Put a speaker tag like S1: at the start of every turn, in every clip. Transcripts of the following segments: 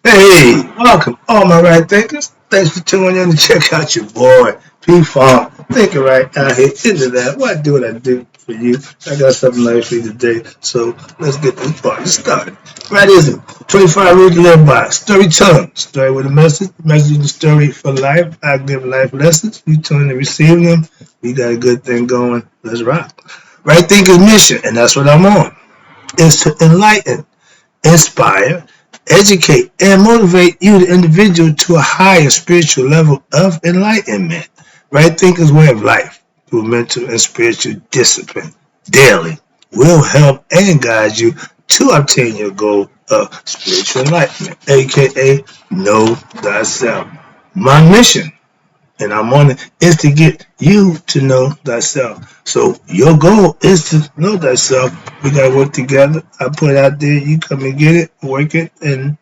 S1: Hey, welcome, all my right thinkers. Thanks for tuning in to check out your boy, P Funk. Thinking right out here into that. What do I do for you? I got something nice for you today. So let's get this party started. Right, isn't 25 rules to live by. Storytelling. Story with a message. Message the story for life. I give life lessons. You tune in to receive them. We got a good thing going. Let's rock. Right thinkers mission, and that's what I'm on. Is to enlighten, inspire, educate, and motivate you, the individual, to a higher spiritual level of enlightenment. Right thinking's way of life through mental and spiritual discipline daily will help and guide you to obtain your goal of spiritual enlightenment, aka know thyself. My mission, and I'm on it, is to get you to know thyself. So your goal is to know thyself. We gotta work together. I put it out there, you come and get it, work it, and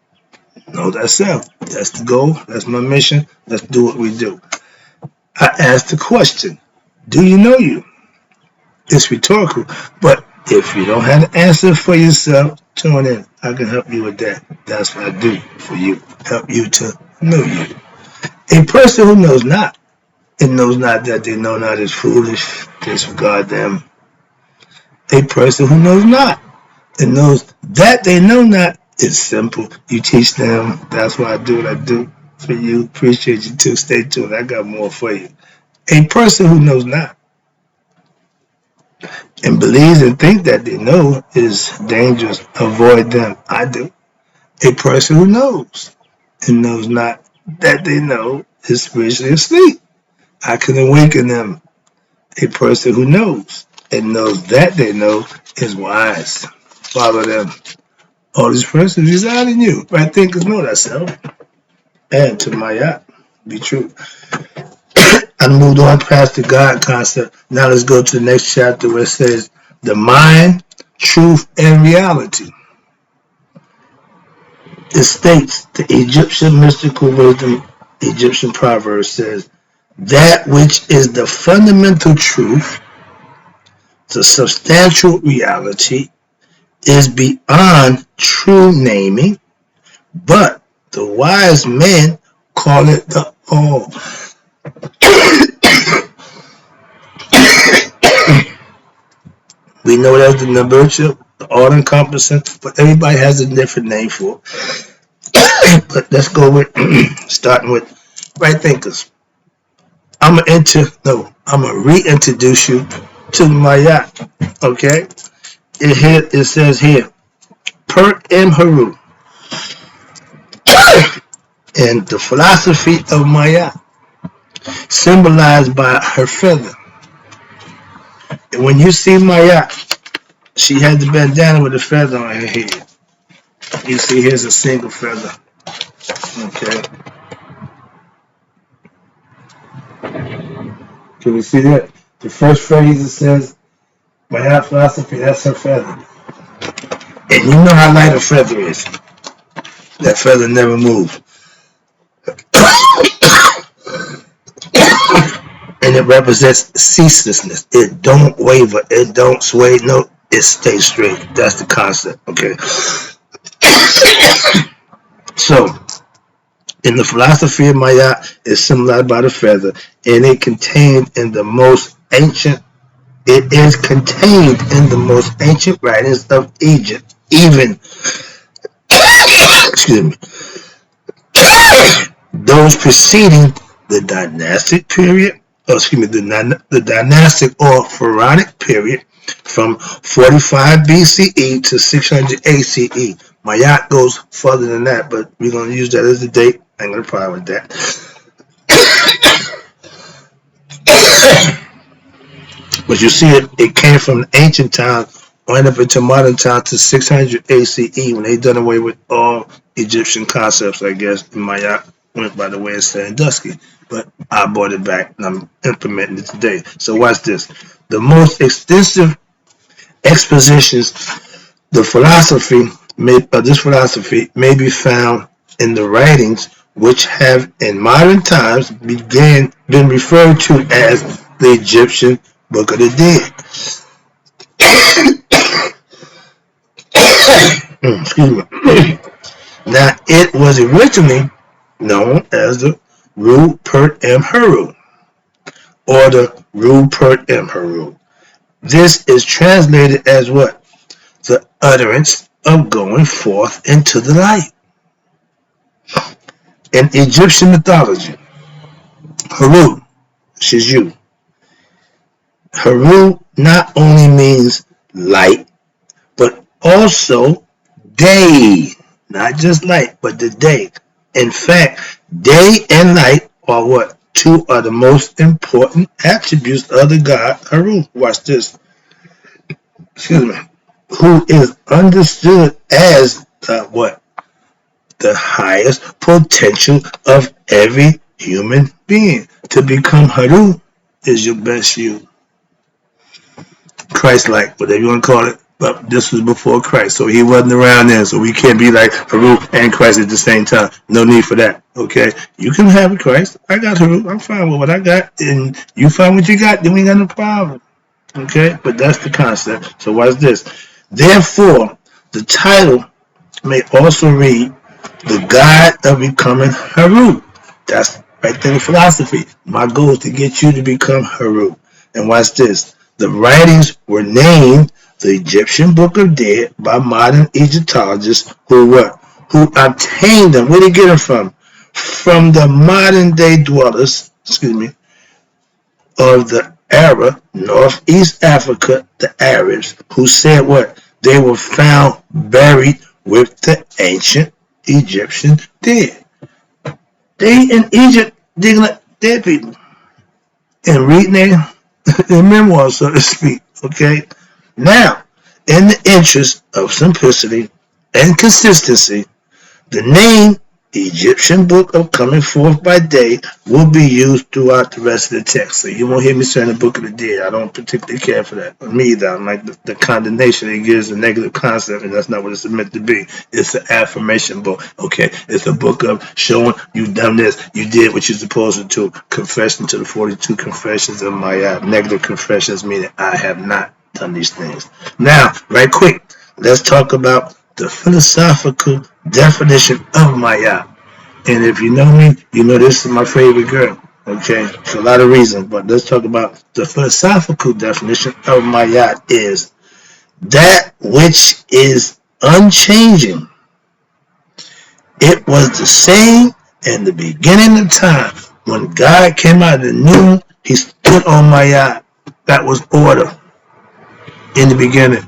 S1: know thyself. That's the goal. That's my mission. Let's do what we do. I asked the question, do you know you? It's rhetorical, but if you don't have the answer for yourself, tune in. I can help you with that. That's what I do for you. Help you to know you. A person who knows not and knows not that they know not is foolish. Disregard them. A person who knows not and knows that they know not is simple. You teach them. That's why I do what I do for you. Appreciate you too. Stay tuned. I got more for you. A person who knows not and believes and thinks that they know is dangerous. Avoid them. I do. A person who knows and knows not that they know is spiritually asleep. I can awaken them. A person who knows and knows that they know is wise. Follow them. All these persons reside in you. Right thinkers know thyself. And to my yacht, be true. I moved on past the God concept. Now let's go to the next chapter where it says the mind, truth, and reality. It states the Egyptian mystical wisdom, Egyptian proverb says, that which is the fundamental truth, the substantial reality, is beyond true naming, but the wise men call it the all. We know that's the nurture, the all-encompassing, but everybody has a different name for it. But let's go with starting with right thinkers. I'm gonna reintroduce you to my yacht. Okay, it says here, per M. Haru, and the philosophy of Maya, symbolized by her feather. And when you see Maya, she had the bandana with a feather on her head. You see, here's a single feather. Okay. Can we see that? The first phrase it says, Maya philosophy, that's her feather. And you know how light a feather is. That feather never moves. And it represents ceaselessness. It don't waver. It don't sway. No, it stays straight. That's the concept. Okay. So, in the philosophy of Maya, is symbolized by the feather, and it is contained in the most ancient writings of Egypt, even excuse me, those preceding the dynastic period, the dynastic or pharaonic period from 45 BCE to 600 ACE. Mayat goes further than that, but we're going to use that as a date. I ain't going to problem with that. But you see, it came from ancient times, went up into modern times to 600 ACE when they done away with all Egyptian concepts, I guess. And Mayat went by the way of saying dusky. But I brought it back and I'm implementing it today. So watch this. The most extensive expositions, this philosophy may be found in the writings which have in modern times been referred to as the Egyptian Book of the Dead. Excuse me. Now, it was originally known as the Rupert M. Heru, or the Rupert M. Heru. This is translated as what? The utterance of going forth into the light. In Egyptian mythology, Heru, which is you, Heru not only means light, but also day. Not just light, but the day. In fact, day and light are what? Two are the most important attributes of the god Heru. Watch this. Excuse me. Who is understood as what? The highest potential of every human being. To become Heru is your best you. Christ-like, whatever you want to call it. But this was before Christ, so he wasn't around then, so we can't be like Heru and Christ at the same time. No need for that, okay? You can have Christ. I got Heru. I'm fine with what I got, and you find what you got, then we ain't got no problem, okay? But that's the concept. So watch this. Therefore, the title may also read, The God of Becoming Heru. That's right there in philosophy. My goal is to get you to become Heru. And watch this. The writings were named the Egyptian Book of Dead by modern Egyptologists who obtained them. Where did they get them from? From the modern day dwellers, of the Arab, Northeast Africa, the Arabs, who said what? They were found buried with the ancient Egyptian dead. They in Egypt digging up dead people and reading their memoirs, so to speak. Okay? Now, in the interest of simplicity and consistency, the name Egyptian Book of Coming Forth by Day will be used throughout the rest of the text. So you won't hear me saying the Book of the Dead. I don't particularly care for that. Me either. I like the condemnation it gives a negative concept, and that's not what it's meant to be. It's an affirmation book. Okay? It's a book of showing you've done this. You did what you're supposed to. Confession to the 42 confessions of my negative confessions, meaning I have not done these things. Now, right quick, let's talk about the philosophical definition of Maat. And if you know me, you know this is my favorite girl. Okay, for a lot of reasons, but let's talk about the philosophical definition of Maat is that which is unchanging. It was the same in the beginning of time. When God came out of the noon, he stood on Maat. That was order in the beginning.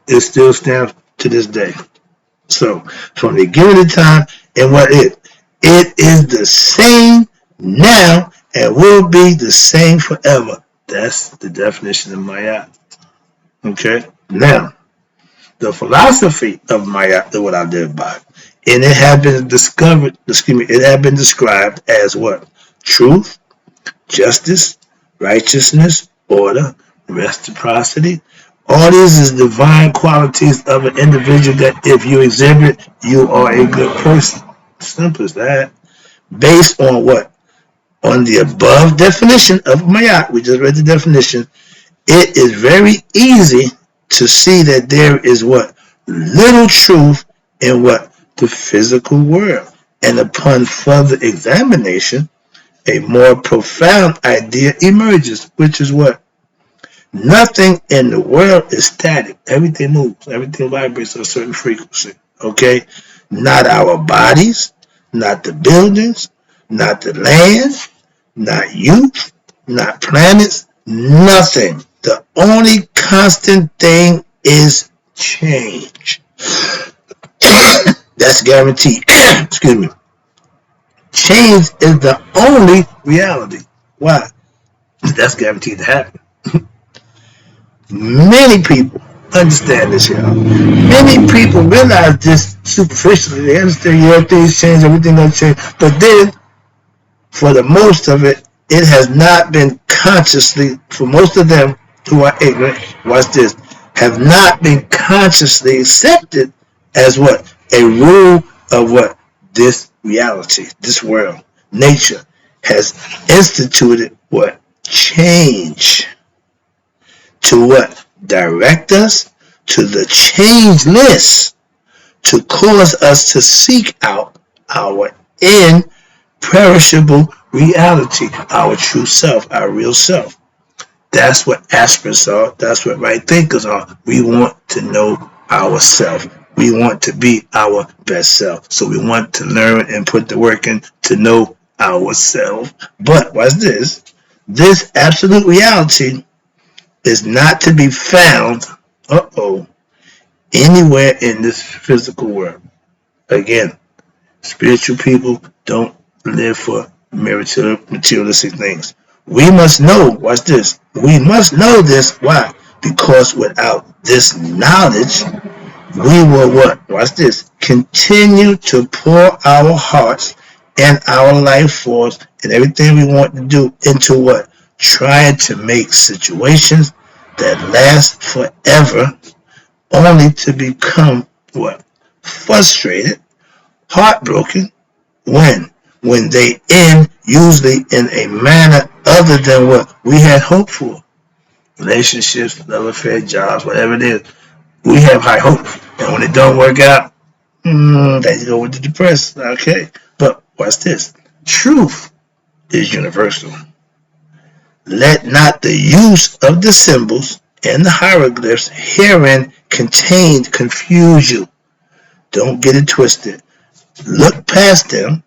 S1: It still stands to this day. So, from the beginning of time, and what it is the same now and will be the same forever. That's the definition of Maat. Okay? Now, the philosophy of Maat is what I live by. And it had been described as what? Truth, justice, righteousness, order, reciprocity. All these is divine qualities of an individual that if you exhibit, you are a good person. Simple as that. Based on what? On the above definition of Maat, we just read the definition, it is very easy to see that there is what? Little truth in what? The physical world. And upon further examination, a more profound idea emerges, which is what? Nothing in the world is static. Everything moves. Everything vibrates at a certain frequency. Okay? Not our bodies, not the buildings, not the land, not youth, not planets, nothing. The only constant thing is change. That's guaranteed. Excuse me. Change is the only reality. Why? That's guaranteed to happen. Many people understand this, y'all. Many people realize this superficially. They understand, yeah, things change, everything gonna change. But then, for the most of it, it has not been consciously, for most of them who are ignorant, watch this, have not been consciously accepted as what? A rule of what? This reality, this world. Nature has instituted what? Change. To what? Direct us to the changeless, to cause us to seek out our imperishable reality, our true self, our real self. That's what aspirants are. That's what right thinkers are. We want to know ourselves. We want to be our best self. So we want to learn and put the work in to know ourselves. But what's this? This absolute reality is not to be found, anywhere in this physical world. Again, spiritual people don't live for materialistic things. We must know, watch this, we must know this, why? Because without this knowledge, we will what? Watch this, continue to pour our hearts and our life force and everything we want to do into what? Trying to make situations that last forever, only to become what? Frustrated, heartbroken, when they end usually in a manner other than what we had hoped for. Relationships, love affair, jobs, whatever it is, we have high hopes, and when it don't work out, they go with the depressed. Okay, but what's this? Truth is universal. Let not the use of the symbols and the hieroglyphs herein contained confuse you. Don't get it twisted. Look past them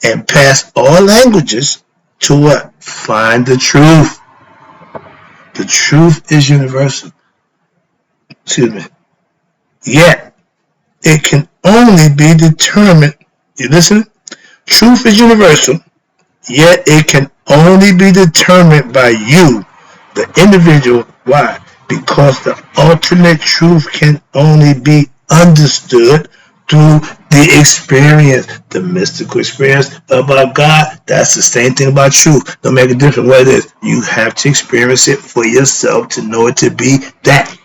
S1: and past all languages to what? Find the truth. The truth is universal. Excuse me. Yet, it can only be determined. You listen? Truth is universal, yet it can only be determined by you, the individual. Why? Because the ultimate truth can only be understood through the experience, the mystical experience about God. That's the same thing about truth. Don't make a difference what it is. You have to experience it for yourself to know it to be that.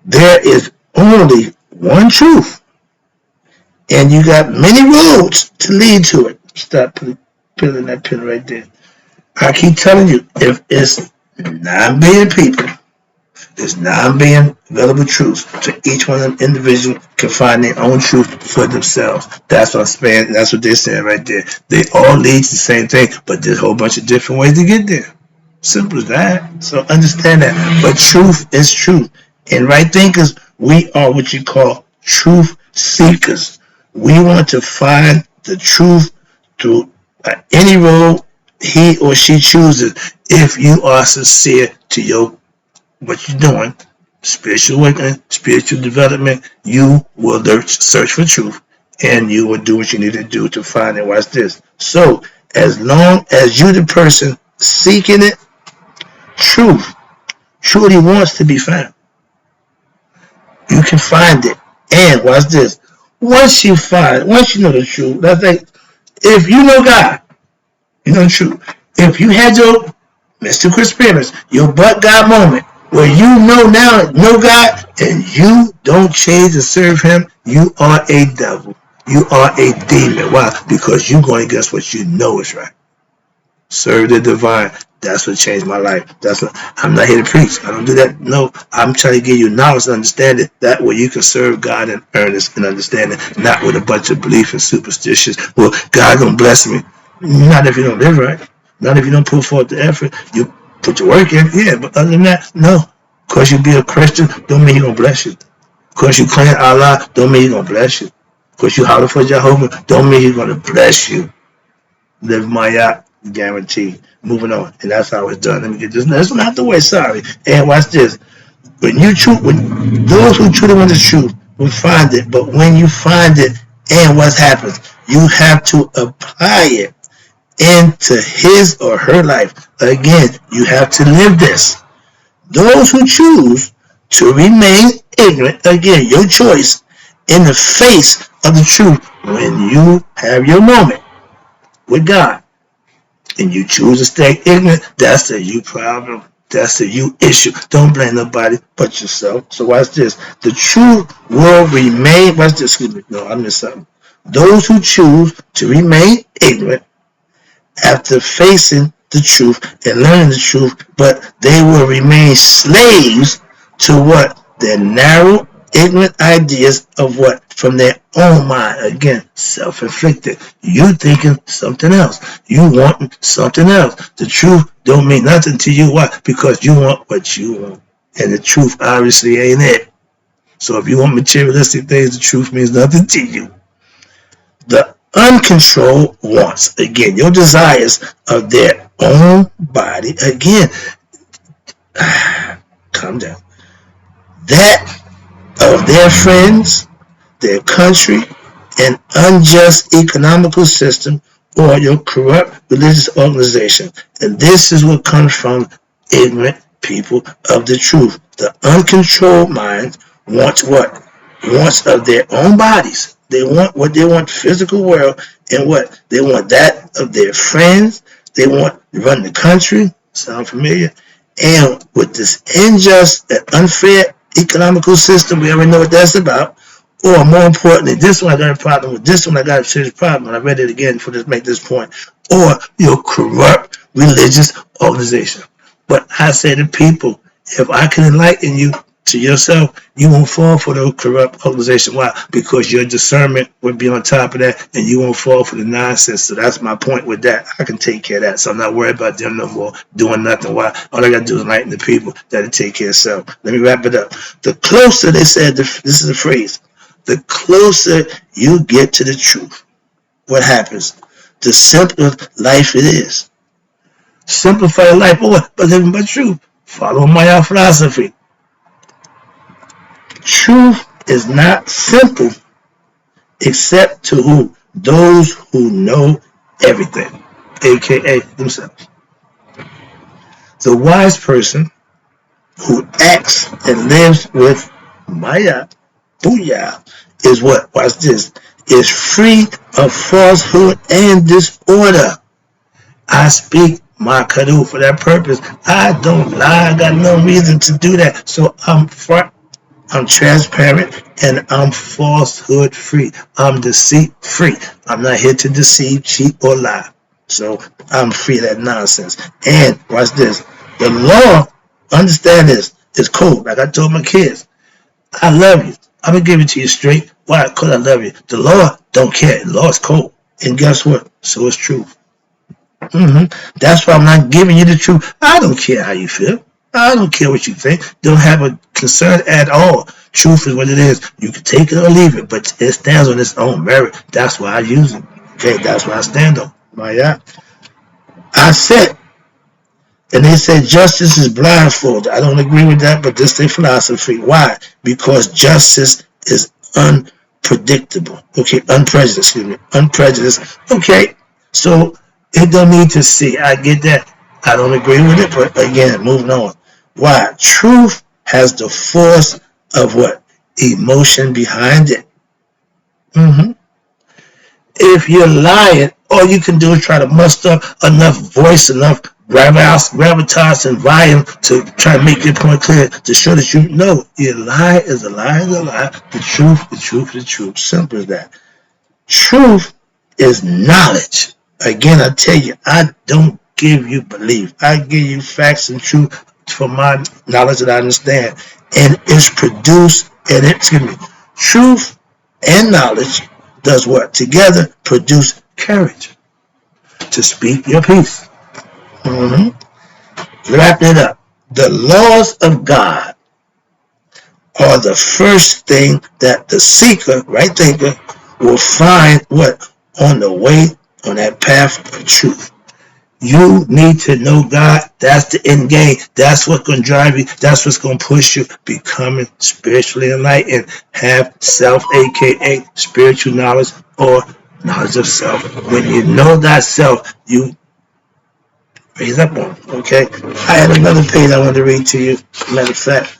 S1: There is only one truth, and you got many roads to lead to it. Stop putting that pin right there. I keep telling you, if it's 9 billion people, there's 9 billion available truths. So each one of them individuals can find their own truth for themselves. That's what I'm saying. That's what they're saying right there. They all lead to the same thing, but there's a whole bunch of different ways to get there. Simple as that. So understand that. But truth is truth. And right thinkers, we are what you call truth seekers. We want to find the truth through any road he or she chooses. If you are sincere to your what you're doing, spiritual awakening, spiritual development, you will search for truth, and you will do what you need to do to find it. Watch this. So, as long as you're the person seeking it, truth truly wants to be found. You can find it. And watch this. Once you know the truth, that's like, if you know God, you know the truth. If you had your mystical experience, your but God moment, where you know God, and you don't change to serve him, you are a devil. You are a demon. Why? Because you're going against what you know is right. Serve the divine. That's what changed my life. I'm not here to preach. I don't do that. No, I'm trying to give you knowledge and understanding. That way you can serve God in earnest and understanding, not with a bunch of belief and superstitions. Well, God gonna bless me. Not if you don't live right. Not if you don't put forth the effort. You put your work in, yeah, but other than that, no. Because you be a Christian, don't mean he gonna bless you. Because you claim Allah, don't mean he gonna bless you. Because you holler for Jehovah, don't mean he's gonna bless you. Live Maat, guaranteed. Moving on, and that's how it's done. Let me get this. That's not the way. Sorry. And watch this. When those who truly want the truth will find it. But when you find it, and what happens, you have to apply it into his or her life. Again, you have to live this. Those who choose to remain ignorant, again, your choice, in the face of the truth, when you have your moment with God, and you choose to stay ignorant, that's the you problem. That's the you issue. Don't blame nobody but yourself. So watch this. The truth will remain. Watch this. Excuse me. No, I missed something. Those who choose to remain ignorant after facing the truth and learning the truth, but they will remain slaves to what? Their narrow, ignorant ideas of what? From their own mind. Again, self-inflicted. You thinking something else. You wanting something else. The truth don't mean nothing to you. Why? Because you want what you want. And the truth obviously ain't it. So if you want materialistic things, the truth means nothing to you. The uncontrolled wants. Again, your desires of their own body. Again, calm down. That of their friends, their country, an unjust economical system, or your corrupt religious organization. And this is what comes from ignorant people of the truth. The uncontrolled mind wants what? Wants of their own bodies. They want what they want, physical world, and what? They want that of their friends. They want to run the country. Sound familiar? And with this unjust and unfair economical system, we already know what that's about. Or more importantly, this one I got a problem with. This one I got a serious problem, and I read it again for this make this point. Or your corrupt religious organization. But I say to people, if I can enlighten you to yourself, you won't fall for the corrupt organization. Why? Because your discernment would be on top of that, and you won't fall for the nonsense. So that's my point with that. I can take care of that. So I'm not worried about them no more doing nothing. Why? All I got to do is enlighten the people that'll take care of itself. Let me wrap it up. The closer, they said, this is the phrase, the closer you get to the truth, what happens? The simpler life it is. Simplify your life. Oh, but living by truth. Follow my philosophy. Truth is not simple except to who? Those who know everything, aka themselves. The wise person who acts and lives with Maya, Booyah, is what? Watch this. Is free of falsehood and disorder. I speak my kadu for that purpose. I don't lie. I got no reason to do that. So I'm transparent, and I'm falsehood free. I'm deceit free. I'm not here to deceive, cheat, or lie. So I'm free of that nonsense. And watch this. The law, understand this, is cool. Like I told my kids, I love you. I'm going to give it to you straight. Why? Because I love you. The law don't care. The law is cold. And guess what? So it's true. That's why I'm not giving you the truth. I don't care how you feel. I don't care what you think. Don't have a concern at all. Truth is what it is. You can take it or leave it, but it stands on its own merit. That's why I use it. Okay, that's why I stand on. Yeah. I said, and they say justice is blindfolded. I don't agree with that, but this is their philosophy. Why? Because justice is unpredictable. Okay, unprejudiced, unprejudiced. Okay, so it don't need to see. I get that. I don't agree with it, but again, moving on. Why? Truth has the force of what? Emotion behind it. If you're lying, all you can do is try to muster enough voice, enough gravitas and volume to try to make your point clear, to show that you know your lie is a lie is a lie. The truth, the truth, the truth. Simple as that. Truth is knowledge. Again, I tell you, I don't give you belief. I give you facts and truth from my knowledge that I understand. And it's produced, and truth and knowledge does what? Together produce courage to speak your piece. Wrap it up. The laws of God are the first thing that the seeker, right thinker, will find what? On the way, on that path of truth. You need to know God. That's the end game. That's what's going to drive you. That's what's going to push you. Becoming spiritually enlightened. Have self, aka spiritual knowledge or knowledge of self. When you know thyself, you raise up on it. Okay? I had another page I wanted to read to you. Matter of fact.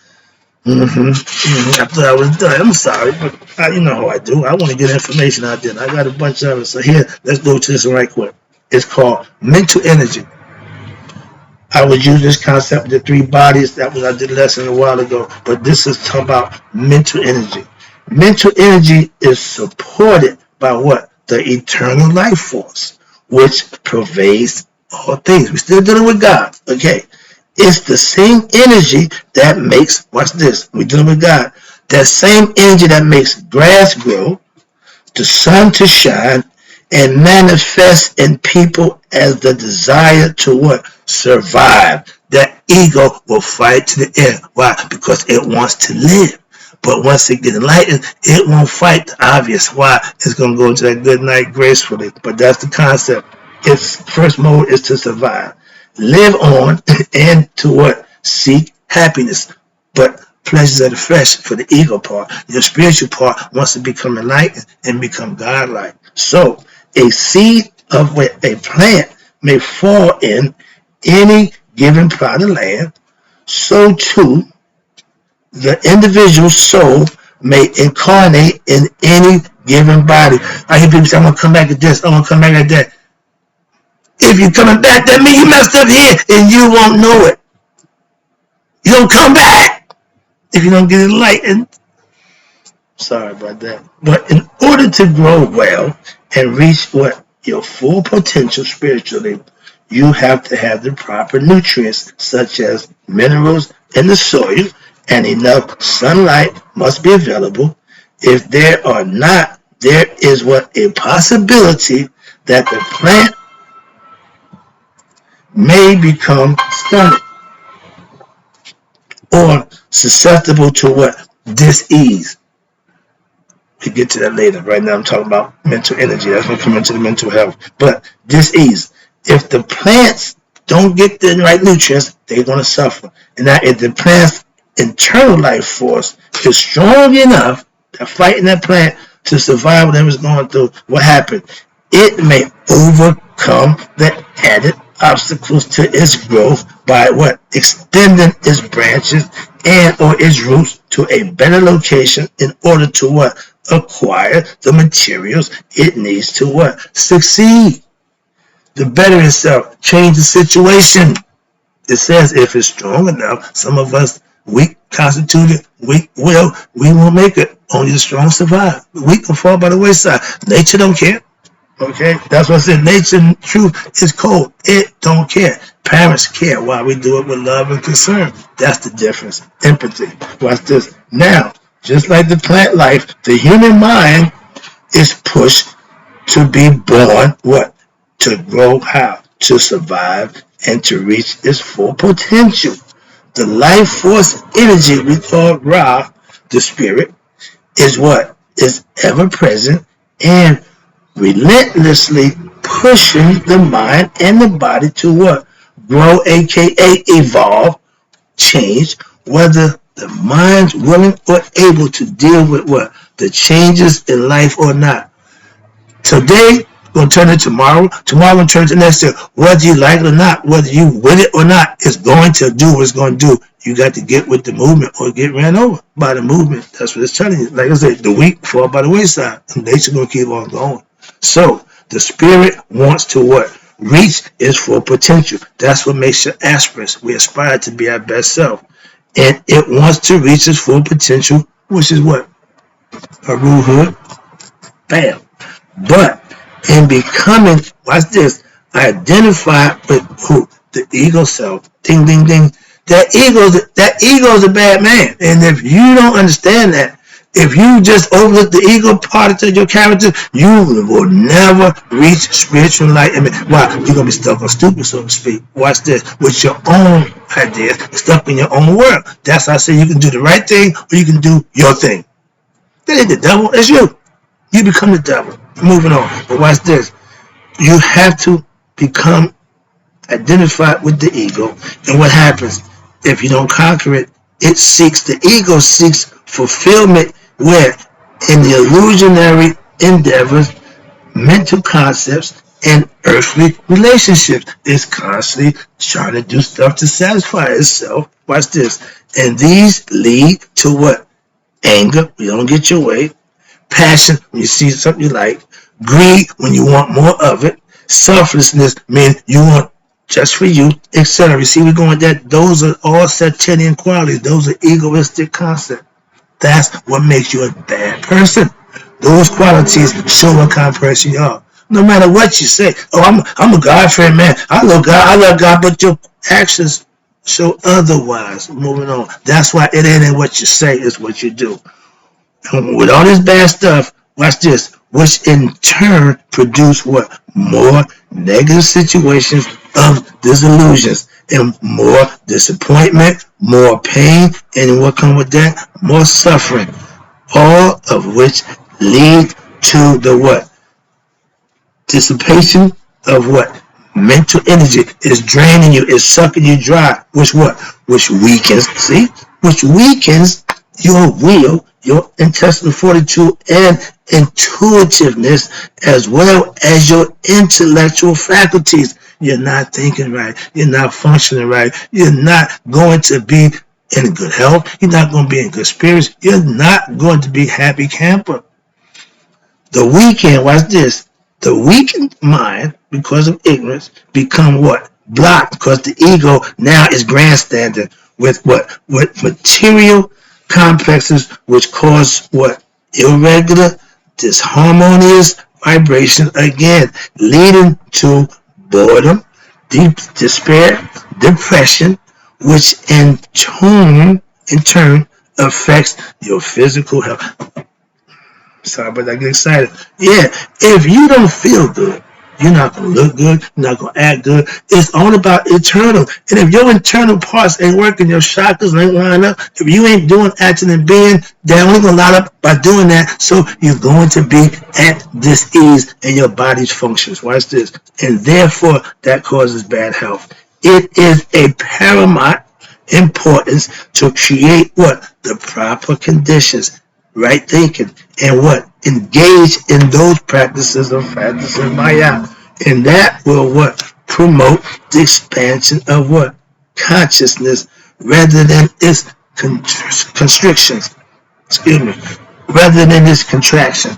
S1: I thought I was done. I'm sorry, but you know how I do. I want to get information out there. I got a bunch of it. So here, let's go to this one right quick. It's called mental energy. I would use this concept of the three bodies. That was I did a lesson a while ago. But this is talking about mental energy. Mental energy is supported by what? The eternal life force, which pervades all things. We're still dealing with God. Okay. It's the same energy that makes, watch this, we're dealing with God, that same energy that makes grass grow, the sun to shine, and manifest in people as the desire to what? Survive. That ego will fight to the end. Why? Because it wants to live. But once it gets enlightened, it won't fight the obvious. Why? It's going to go into that good night gracefully. But that's the concept. Its first mode is to survive. Live on and to what? Seek happiness. But pleasures of the flesh for the ego part. Your spiritual part wants to become enlightened and become godlike. So, a seed of a plant may fall in any given plot of land. So too, the individual soul may incarnate in any given body. I hear people say, I'm going to come back at this, I'm going to come back at that. If you're coming back, that means you messed up here and you won't know it. You don't come back if you don't get enlightened. Sorry about that. But in order to grow well and reach what your full potential spiritually, you have to have the proper nutrients such as minerals in the soil, and enough sunlight must be available. If there are not, there is what a possibility that the plant may become stunted or susceptible to what? Dis-ease. We'll get to that later. Right now I'm talking about mental energy. That's going to come into the mental health. But dis-ease. If the plants don't get the right nutrients, they're going to suffer. And now if the plant's internal life force is strong enough to fight in that plant to survive whatever it's going through, what happened? It may overcome the added obstacles to its growth by what? Extending its branches and or its roots to a better location in order to what? Acquire the materials it needs to what? Succeed. To better itself, change the situation. It says if it's strong enough, some of us weak constituted, weak will, we won't make it. Only the strong survive. The weak will fall by the wayside. Nature don't care. Okay, that's what I said. Nature in truth is cold. It don't care. Parents care. Why? We do it with love and concern. That's the difference. Empathy. Watch this. Now, just like the plant life, the human mind is pushed to be born. What? To grow how? To survive and to reach its full potential. The life force energy we call Ra, the spirit, is what? Is ever present and relentlessly pushing the mind and the body to what? Grow, aka evolve, change, whether the mind's willing or able to deal with what? The changes in life or not. Today, going to turn it tomorrow. Tomorrow going to turn it to next year. Whether you like it or not, whether you with it or not, it's going to do what it's going to do. You got to get with the movement or get ran over by the movement. That's what it's telling you. Like I said, the weak fall by the wayside. And nature going to keep on going. So, the spirit wants to what? Reach its full potential. That's what makes you aspirants. We aspire to be our best self. And it wants to reach its full potential, which is what? A rulehood. Bam. But in becoming, watch this, identify with who? The ego self. Ding, ding, ding. That ego is a bad man. And if you don't understand that, if you just overlook the ego part of your character, you will never reach spiritual enlightenment. Why? You're going to be stuck on stupid, so to speak. Watch this. With your own ideas, stuck in your own world. That's how I say you can do the right thing or you can do your thing. That ain't the devil. It's you. You become the devil. Moving on. But watch this. You have to become identified with the ego. And what happens? If you don't conquer it, the ego seeks fulfillment where? In the illusionary endeavors, mental concepts, and earthly relationships. It's constantly trying to do stuff to satisfy itself. Watch this. And these lead to what? Anger, when you don't get your way. Passion, when you see something you like. Greed, when you want more of it. Selflessness, means you want just for you, etc. You see, we're going that. Those are all Saturnian qualities. Those are egoistic concepts. That's what makes you a bad person. Those qualities show what kind of person you are. No matter what you say. Oh, I'm a God-fearing man. I love God, but your actions show otherwise. Moving on. That's why it ain't what you say, it's what you do. And with all this bad stuff, watch this, which in turn produce what? More negative situations of disillusions and more disappointment, more pain, and what comes with that? More suffering. All of which lead to the what? Dissipation of what? Mental energy is draining you, is sucking you dry, which what? Which weakens, see? Which weakens your will, your intestinal fortitude, and intuitiveness, as well as your intellectual faculties. You're not thinking right. You're not functioning right. You're not going to be in good health. You're not going to be in good spirits. You're not going to be happy camper. The weekend, watch this, the weakened mind, because of ignorance, become what? Blocked, because the ego now is grandstanding with what? With material complexes, which cause what? Irregular, disharmonious vibration, again, leading to boredom, deep despair, depression, which in turn affects your physical health. Sorry, but I get excited. Yeah, if you don't feel good, you're not going to look good. You're not going to act good. It's all about internal. And if your internal parts ain't working, your chakras ain't lining up, if you ain't doing, acting, and being, they're only going to line up by doing that. So you're going to be at dis-ease in your body's functions. Watch this. And therefore, that causes bad health. It is a paramount importance to create what? The proper conditions, right thinking, and what? Engage in those practices of practicing Maya. And that will what? Promote the expansion of what? Consciousness rather than its constrictions. Excuse me. Rather than its contraction.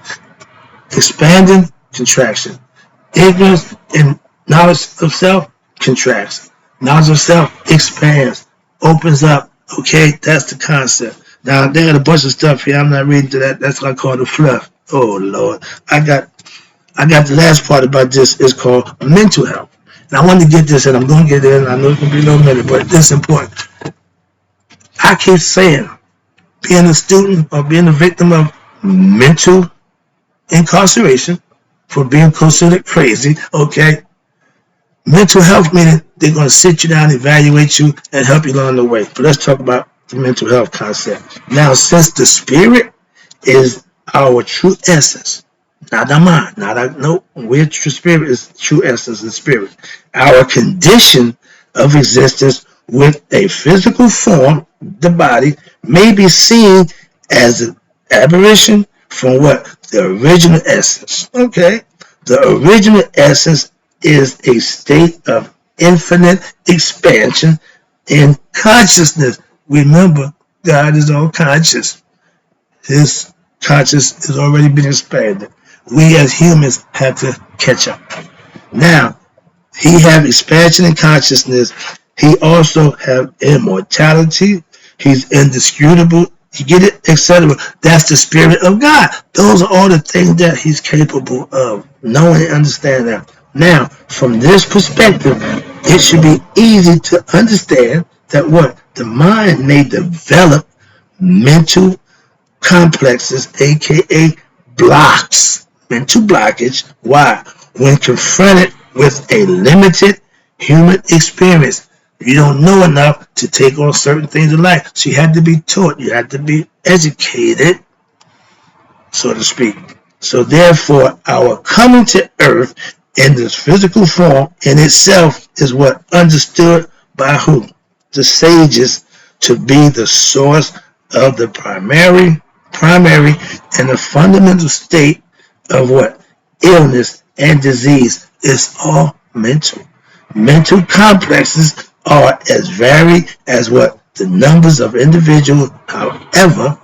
S1: Expanding, contraction. Ignorance and knowledge of self contracts. Knowledge of self expands, opens up. Okay, that's the concept. Now, they got a bunch of stuff here. I'm not reading to that. That's what I call the fluff. Oh, Lord. I got the last part about this is called mental health. And I want to get this, and I'm going to get in. I know it's going to be no minute, but this is important. I keep saying, being a student or being a victim of mental incarceration for being considered crazy, okay? Mental health meaning they're going to sit you down, evaluate you, and help you along the way. But let's talk about the mental health concept. Now, since the spirit is our true essence, not our mind, not our, no, we're true spirit is true essence and spirit. Our condition of existence with a physical form, the body, may be seen as an aberration from what? The original essence. Okay? The original essence is a state of infinite expansion in consciousness. Remember, God is all conscious. His consciousness has already been expanded. We as humans have to catch up. Now, he have expansion in consciousness. He also have immortality. He's indisputable. You get it, etc. That's the spirit of God. Those are all the things that he's capable of knowing and understand that. Now, from this perspective, it should be easy to understand that what? The mind may develop mental complexes, aka blocks, mental blockage. Why? When confronted with a limited human experience, you don't know enough to take on certain things in life. So you have to be taught, you have to be educated, so to speak. So therefore, our coming to earth in this physical form in itself is what? Understood by who? The sages, to be the source of the primary and the fundamental state of what? Illness and disease is all mental. Mental complexes are as varied as what? The numbers of individuals. However,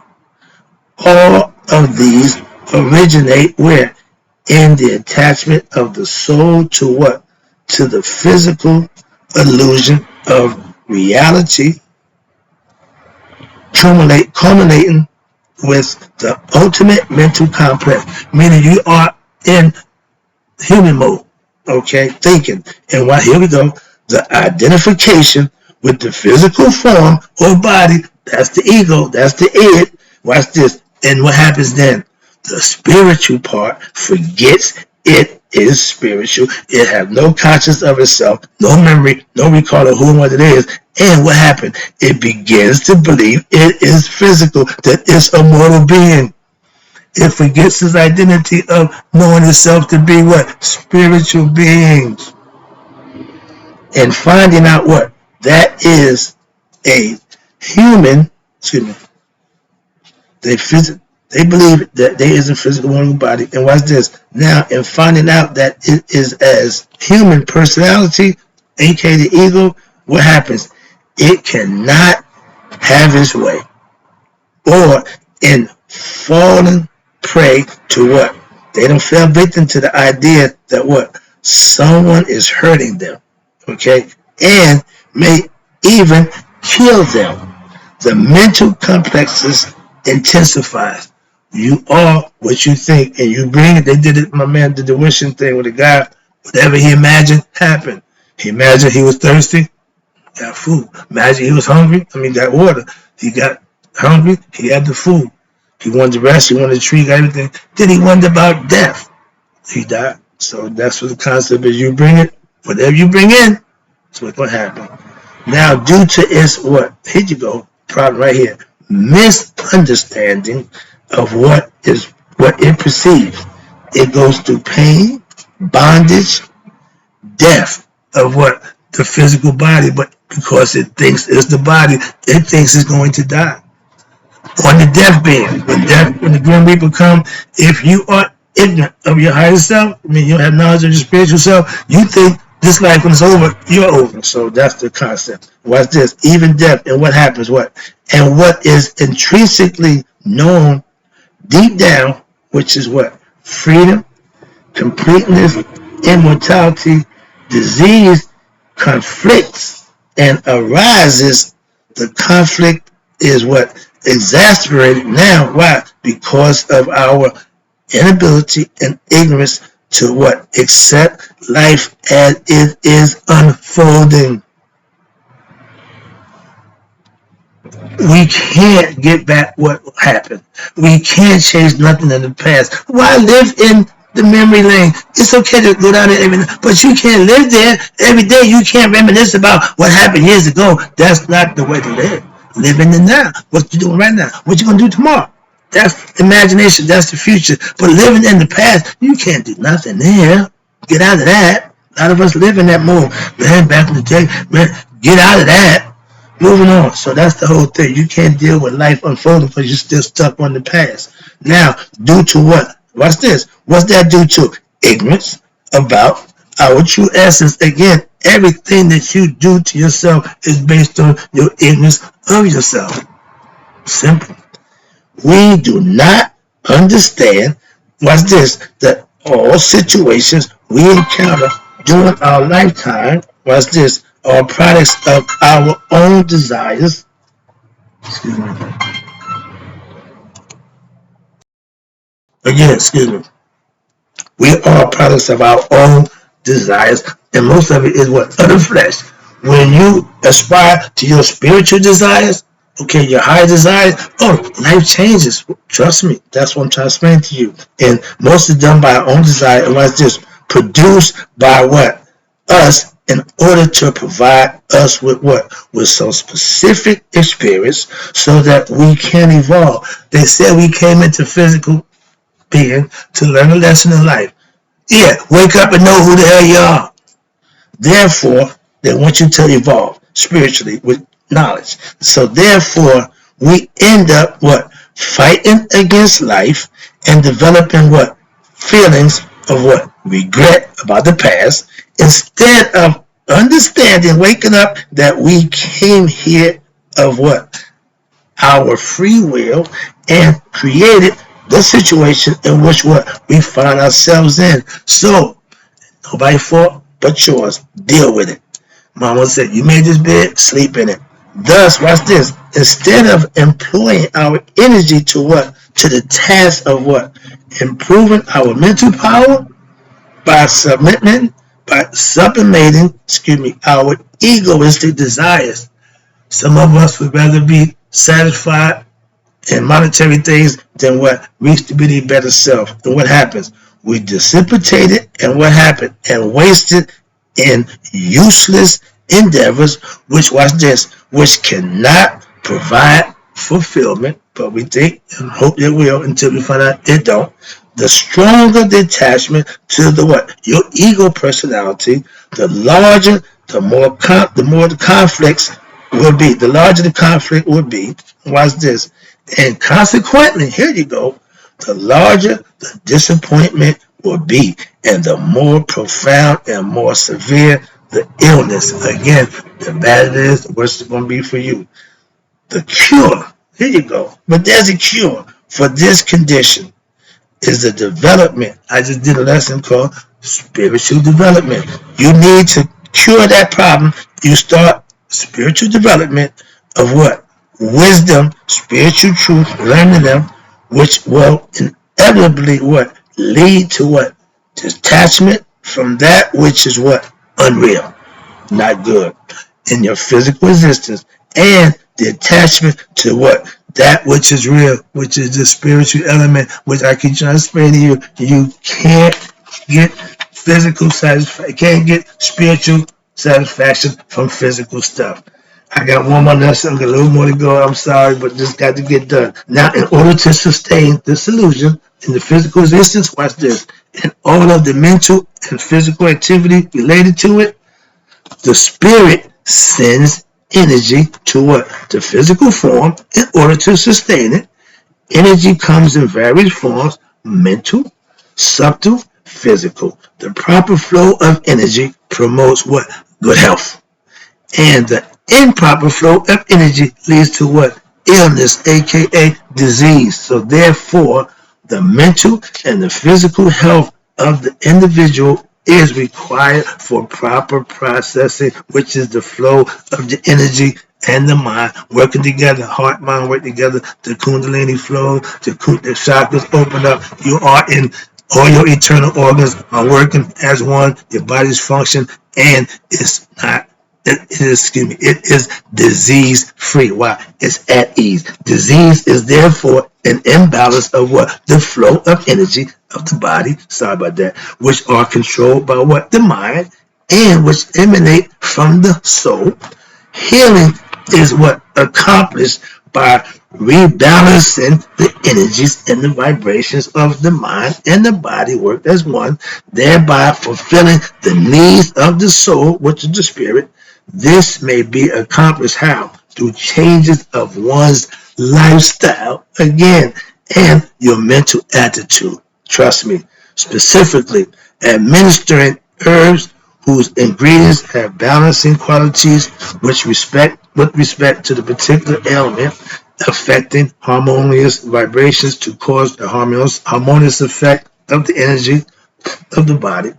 S1: all of these originate where? In the attachment of the soul to what? To the physical illusion of reality, culminating with the ultimate mental complex, meaning you are in human mode, okay, thinking. And here we go, the identification with the physical form or body. That's the ego. That's the id. Watch this. And what happens then? The spiritual part forgets it is spiritual. It has no conscience of itself, no memory, no recall of who and what it is. And what happened? It begins to believe it is physical, that it's a mortal being. It forgets its identity of knowing itself to be what? Spiritual beings. And finding out what? That is a human, they believe that there is a physical mortal body. And watch this. Now, in finding out that it is as human personality, aka the ego, what happens? It cannot have its way. Or in falling prey to what? They don't fall victim to the idea that what? Someone is hurting them. Okay? And may even kill them. The mental complexes intensifies. You are what you think, and you bring it. They did it, my man did the wishing thing with a guy. Whatever he imagined happened. He imagined he was thirsty, got food. Imagine he was hungry, got water. He got hungry, he had the food. He wanted to rest, he wanted to tree, got everything. Then he wondered about death. He died. So that's what the concept is. You bring it, whatever you bring in, that's what's going to happen. Now, due to its what? Here you go, problem right here. Misunderstanding of what it perceives. It goes through pain, bondage, death of what? The physical body, but because it thinks it's the body, it thinks it's going to die. On the deathbed, when the Grim Reaper comes, if you are ignorant of your higher self, you don't have knowledge of your spiritual self, you think this life when it's over, you're over. So that's the concept. Watch this. Even death, and what happens? What? And what is intrinsically known deep down, which is what? Freedom, completeness, immortality, disease, conflicts, and arises. The conflict is what? Exasperated now. Why? Because of our inability and ignorance to what? Accept life as it is unfolding. We can't get back what happened. We can't change nothing in the past. Why live in the memory lane? It's okay to go down there every day, but you can't live there every day. You can't reminisce about what happened years ago. That's not the way to live. Live in the now. What you doing right now? What you gonna do tomorrow? That's imagination. That's the future. But living in the past, you can't do nothing there. Get out of that. A lot of us live in that mode. Man, back in the day, man, get out of that. Moving on. So that's the whole thing. You can't deal with life unfolding because you're still stuck on the past. Now, due to what? Watch this. What's that due to? Ignorance about our true essence. Again, everything that you do to yourself is based on your ignorance of yourself. Simple. We do not understand, watch this, that all situations we encounter during our lifetime, watch this, are products of our own desires. Excuse me. Again, excuse me. We are products of our own desires, and most of it is what? Of the flesh. When you aspire to your spiritual desires, okay, your higher desires, life changes. Trust me, that's what I'm trying to explain to you. And most is done by our own desire, and what's this? Produced by what? Us, in order to provide us with what? With some specific experience so that we can evolve. They said we came into physical being to learn a lesson in life. Yeah, wake up and know who the hell you are. Therefore, they want you to evolve spiritually with knowledge. So therefore, we end up what? Fighting against life and developing what? Feelings of what? Regret about the past, instead of understanding, waking up that we came here of what? Our free will, and created the situation in which what? We find ourselves in. So, nobody's fault but yours. Deal with it. Mama said, you made this bed, sleep in it. Thus, watch this. Instead of employing our energy to what? To the task of what? Improving our mental power by sublimating, our egoistic desires. Some of us would rather be satisfied in monetary things than what reach to be the better self. And what happens? We dissipate it, and what happened? And waste it in useless endeavors, which, watch this, which cannot provide fulfillment, but we think and hope it will until we find out it don't. The stronger detachment to the what? Your ego personality, the larger, the more the conflicts will be. The larger the conflict will be. Watch this. And consequently, here you go, the larger the disappointment will be, and the more profound and more severe the illness. Again, the better it is, the worse it's going to be for you. The cure, here you go, but there's a cure for this condition is the development. I just did a lesson called spiritual development. You need to cure that problem. You start spiritual development of what? Wisdom, spiritual truth, learning them, which will inevitably what? Lead to what? Detachment from that which is what? Unreal, not good, in your physical existence, and the attachment to what? That which is real, which is the spiritual element, which I keep trying to explain to you. You can't get physical satisfaction, can't get spiritual satisfaction from physical stuff. I got one more lesson, I got a little more to go. I'm sorry, but this got to get done. Now, in order to sustain this illusion in the physical existence, watch this. In all of the mental and physical activity related to it, the spirit sends energy to what? The physical form in order to sustain it. Energy comes in various forms: mental, subtle, physical. The proper flow of energy promotes what? Good health. And the improper flow of energy leads to what? Illness, aka disease. So therefore, the mental and the physical health of the individual is required for proper processing, which is the flow of the energy and the mind working together. Heart, mind work together. The kundalini flow, the chakras open up. You are in all your internal organs are working as one. Your body's function, and it's not. It is disease free. Why? It's at ease. Disease is therefore an imbalance of what? The flow of energy of the body, sorry about that, which are controlled by what? The mind, and which emanate from the soul. Healing is what? Accomplished by rebalancing the energies and the vibrations of the mind and the body work as one, thereby fulfilling the needs of the soul, which is the spirit. This may be accomplished how? Through changes of one's lifestyle, again, and your mental attitude. Trust me. Specifically, administering herbs whose ingredients have balancing qualities with respect to the particular ailment, affecting harmonious vibrations to cause the harmonious effect of the energy of the body.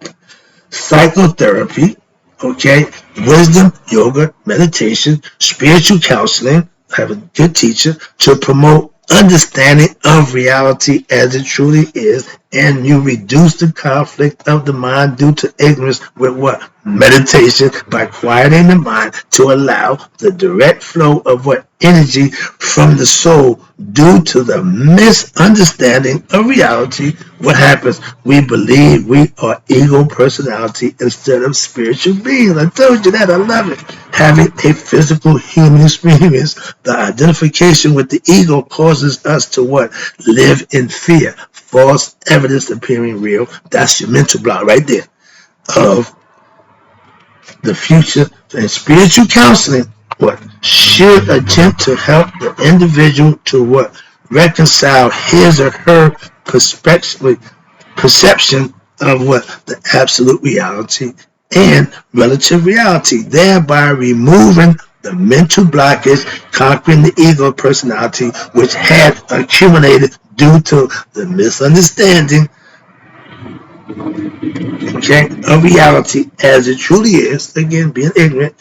S1: Psychotherapy, okay, wisdom, yoga, meditation, spiritual counseling, have a good teacher to promote understanding of reality as it truly is, and you reduce the conflict of the mind due to ignorance with what? Meditation, by quieting the mind to allow the direct flow of what? Energy from the soul due to the misunderstanding of reality. What happens? We believe we are ego personality instead of spiritual beings. I told you that. I love it. Having a physical human experience, the identification with the ego causes us to what? Live in fear. False evidence appearing real. That's your mental block right there of the future. And spiritual counseling, what? Should attempt to help the individual to what? Reconcile his or her perception of what? The absolute reality and relative reality, thereby removing the mental blockage, conquering the ego personality, which had accumulated due to the misunderstanding, okay, of reality as it truly is, again, being ignorant.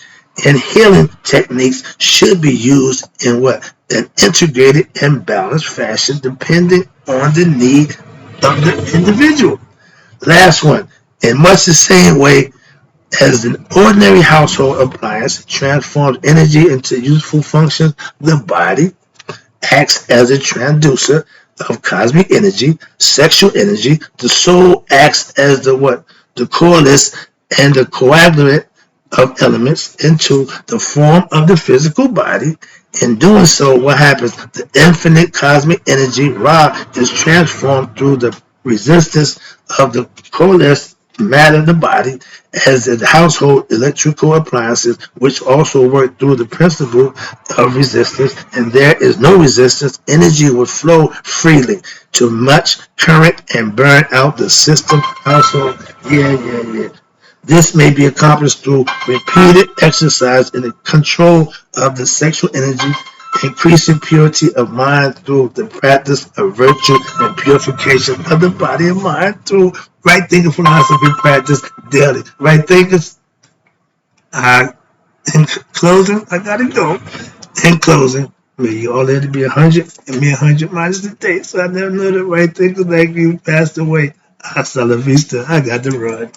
S1: And healing techniques should be used in what? An integrated and balanced fashion depending on the need of the individual. Last one, in much the same way As an ordinary household appliance transforms energy into useful functions, the body acts as a transducer of cosmic energy, sexual energy. The soul acts as the what? The correlate and the coagulant of elements into the form of the physical body. In doing so, what happens? The infinite cosmic energy, Ra, is transformed through the resistance of the coalesced matter of the body as in household electrical appliances, which also work through the principle of resistance, and there is no resistance, energy would flow freely to much current and burn out the system household. Yeah. This may be accomplished through repeated exercise in the control of the sexual energy, increasing purity of mind through the practice of virtue and purification of the body and mind through right thinking philosophy practice daily. Right thinkers, in closing, I gotta go. In closing, may you all live to be 100 and me 100 minus the day. So I never know the right thinkers like you passed away. Hasta la vista. I got to run.